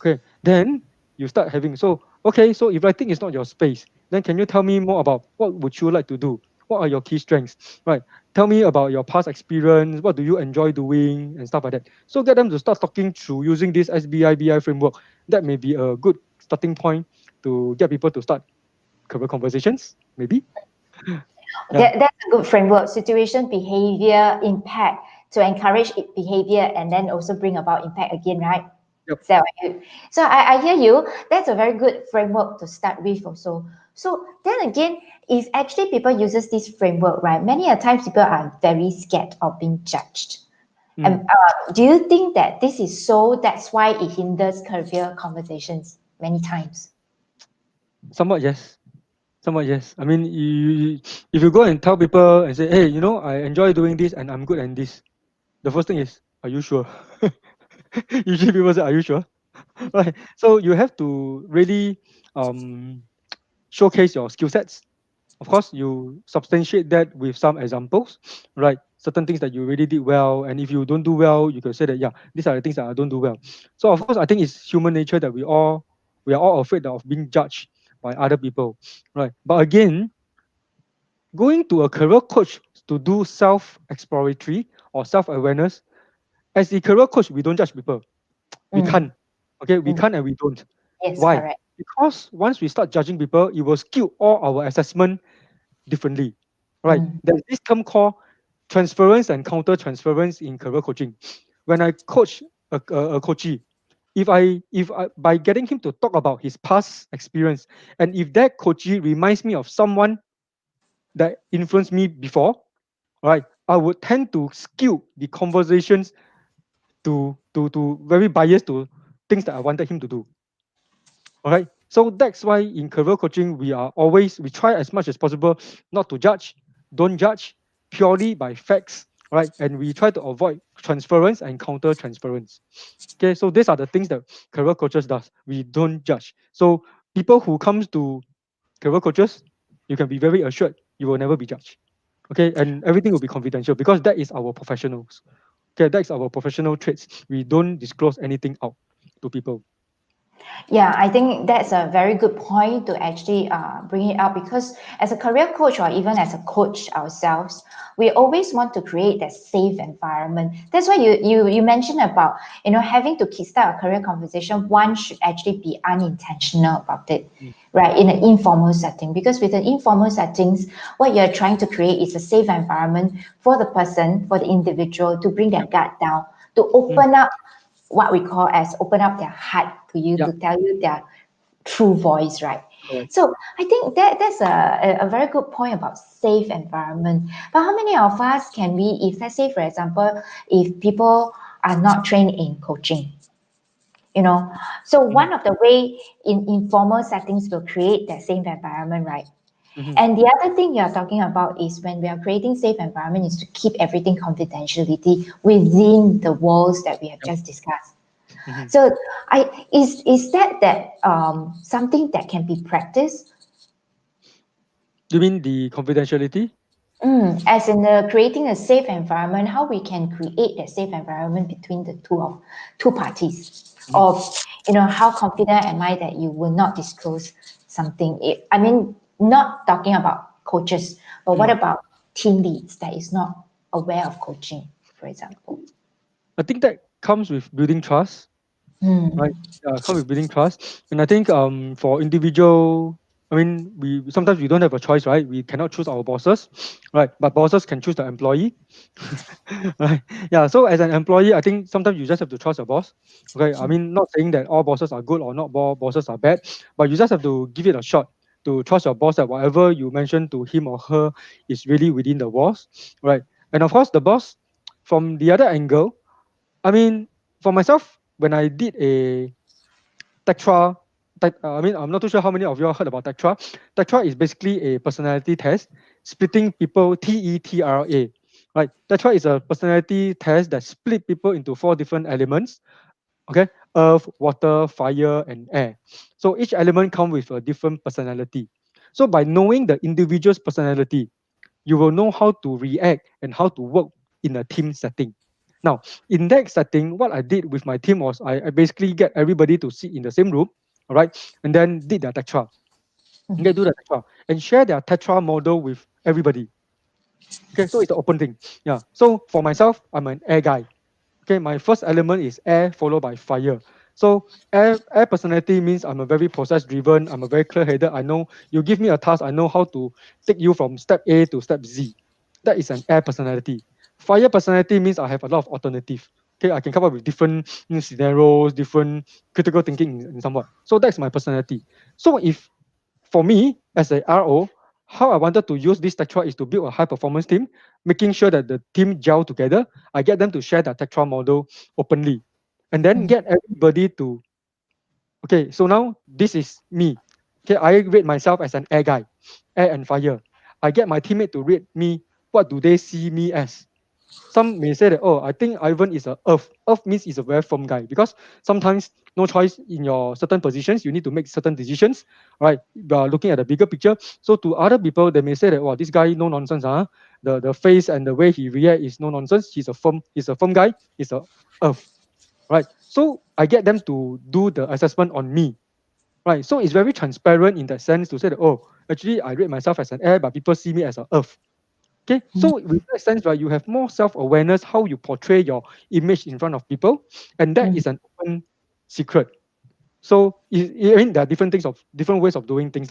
Okay, then you start having, so okay, so if writing is not your space, then can you tell me more about what would you like to do? What are your key strengths? Right, tell me about your past experience. What do you enjoy doing and stuff like that? So get them to start talking through using this SBI framework. That may be a good starting point to get people to start career conversations, maybe. Yeah. That's a good framework. Situation, behavior, impact to encourage behavior and then also bring about impact again, right? Yep. So, I hear you. That's a very good framework to start with also. So then again, if actually people uses this framework, right, many a times people are very scared of being judged. And Mm. do you think that this is so? That's why it hinders career conversations many times. Somewhat yes. Somewhat yes. I mean, if you go and tell people and say, hey, I enjoy doing this and I'm good at this, the first thing is, are you sure? Usually people say, are you sure? Right. So you have to really um, showcase your skill sets. Of course, you substantiate that with some examples, right? Certain things that you really did well, and if you don't do well, you can say that, yeah, these are the things that I don't do well. So of course, I think it's human nature that we are all afraid of being judged by other people, right? But again, going to a career coach to do self-exploratory or self-awareness, as a career coach, we don't judge people. We Mm, can't. Okay, we mm. can't and we don't. Yes, Why? correct. Because once we start judging people, it will skew all our assessment differently. Right? Mm, There's this term called transference and counter transference in career coaching. When I coach a coachee, if I by getting him to talk about his past experience, and if that coachee reminds me of someone that influenced me before, right, I would tend to skew the conversations to very biased to things that I wanted him to do. All right. So that's why in career coaching we try as much as possible not to judge, don't judge purely by facts, right? And we try to avoid transference and counter transference. Okay, so these are the things that career coaches does. We don't judge. So people who comes to career coaches, you can be very assured you will never be judged. Okay, and everything will be confidential because that is our professionals. Okay, that's our professional traits. We don't disclose anything out to people. Yeah, I think that's a very good point to actually bring it up, because as a career coach or even as a coach ourselves, we always want to create that safe environment. That's why you mentioned about having to kickstart a career conversation. One should actually be unintentional about it, Mm. right? In an informal setting, because with an informal settings, what you're trying to create is a safe environment for the person, for the individual to bring their Yep. guard down, to Mm. open up what we call as open up their heart to you, Yep. to tell you their true voice, right? Correct. So I think that's a very good point about safe environment. But how many of us can we, if let's say for example, if people are not trained in coaching, you know, so Mm-hmm. one of the way in informal settings will create that safe environment, right? Mm-hmm. And the other thing you're talking about is when we are creating safe environment is to keep everything confidentiality within the walls that we have Yep. just discussed. Mm-hmm. So is that something that can be practiced? You mean the confidentiality? As in the creating a safe environment, how we can create that safe environment between the two parties, Mm-hmm. of how confident am I that you will not disclose something? I mean, not talking about coaches, but what Mm. about team leads that is not aware of coaching, for example? I think that comes with building trust, right? Hmm. Come with building trust. And I think for individual, I mean, we sometimes we don't have a choice, right? We cannot choose our bosses, right? But bosses can choose the employee. Right. Yeah, so as an employee, I think sometimes you just have to trust your boss. Okay, I mean, not saying that all bosses are good or not all bosses are bad, but you just have to give it a shot to trust your boss that whatever you mention to him or her is really within the walls, right? And of course the boss, from the other angle, I mean, for myself, when I did a Tetra, I mean, I'm not too sure how many of you all heard about Tetra. Tetra is basically a personality test, splitting people, TETRA. Right? Tetra is a personality test that split people into four different elements. Okay, earth, water, fire, and air. So each element comes with a different personality. So by knowing the individual's personality, you will know how to react and how to work in a team setting. Now, in that setting, what I did with my team was I basically get everybody to sit in the same room, all right, and then did their tetra. Okay, do the tetra and share their tetra model with everybody. Okay, so it's an open thing. Yeah. So for myself, I'm an air guy. Okay, my first element is air followed by fire. So air personality means I'm a very process driven, I'm a very clear headed. I know you give me a task, I know how to take you from step A to step Z. That is an air personality. Fire personality means I have a lot of alternative. Okay, I can come up with different scenarios, different critical thinking in somewhat. So that's my personality. So if for me as a RO, how I wanted to use this Tetra is to build a high performance team, making sure that the team gel together. I get them to share their Tetra model openly, and then get everybody to, okay, so now this is me. Okay, I rate myself as an air guy, air and fire. I get my teammate to rate me. What do they see me as? Some may say that, oh, I think Ivan is a earth. Earth means he's a very firm guy because sometimes no choice in your certain positions, you need to make certain decisions, right? Looking at the bigger picture. So to other people, they may say that, wow, this guy no nonsense, huh? The face and the way he react is no nonsense. He's a firm guy. He's a earth, right? So I get them to do the assessment on me, right? So it's very transparent in that sense to say that, oh, actually I rate myself as an air, but people see me as an earth. Okay, so with that sense, right, you have more self-awareness how you portray your image in front of people, and that is an open secret. So I mean, there are different things of different ways of doing things.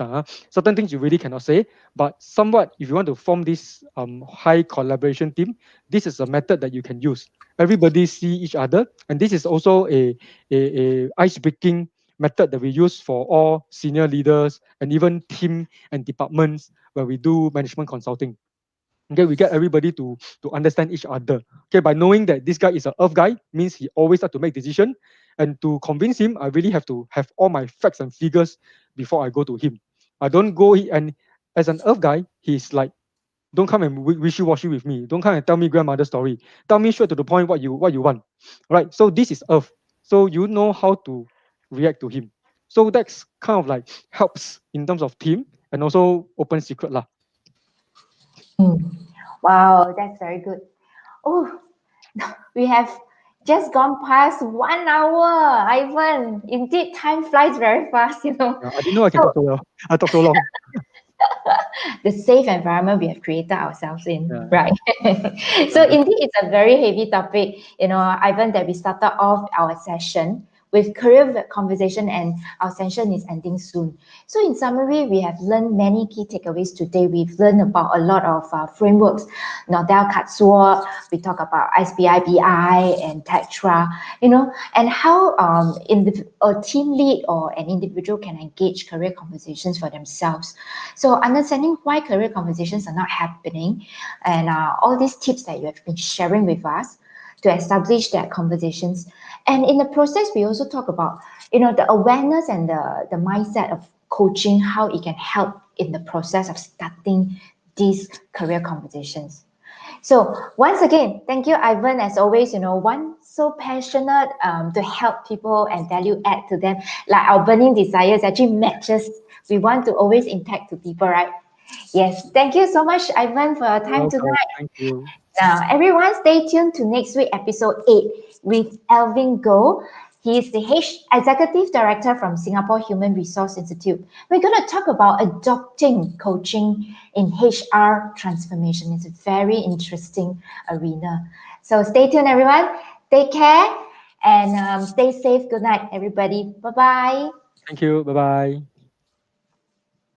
Certain things you really cannot say, but somewhat, if you want to form this high collaboration team, this is a method that you can use. Everybody see each other, and this is also a ice breaking method that we use for all senior leaders and even team and departments where we do management consulting. Okay, we get everybody to understand each other. Okay, by knowing that this guy is an earth guy means he always have to make decision, and to convince him, I really have to have all my facts and figures before I go to him. I don't go and as an earth guy, he's like, don't come and wishy-washy with me. Don't come and tell me grandmother story. Tell me straight to the point what you want. Right? So this is earth. So you know how to react to him. So that's kind of like helps in terms of team and also open secret lah. Wow, that's very good. Oh, we have Just gone past 1 hour, Ivan. Indeed, time flies very fast, you know. Yeah, I didn't know I can talk So so well. I talk so long. the safe environment we have created ourselves in, Yeah, right? So yeah, indeed, it's a very heavy topic, you know, Ivan, that we started off our session with career conversation, and our session is ending soon. So in summary, we have learned many key takeaways today. We've learned about a lot of frameworks, Nordell Katzor, we talk about SBIBI and Tetra, you know, and how a team lead or an individual can engage career conversations for themselves. So understanding why career conversations are not happening, and all these tips that you have been sharing with us to establish that conversations. And in the process, we also talk about, you know, the awareness and the mindset of coaching, how it can help in the process of starting these career conversations. So once again, thank you, Ivan. As always, you know, one so passionate to help people and value add to them. Like our burning desires actually matches. We want to always impact to people, right? Yes. Thank you so much, Ivan, for your you're time welcome. tonight. Thank you. Now, everyone, stay tuned to next week, episode 8, with Alvin Goh. He is the Executive Director from Singapore Human Resource Institute. We're going to talk about adopting coaching in HR transformation. It's a very interesting arena. So stay tuned, everyone. Take care and stay safe. Good night, everybody. Bye bye. Thank you. Bye bye.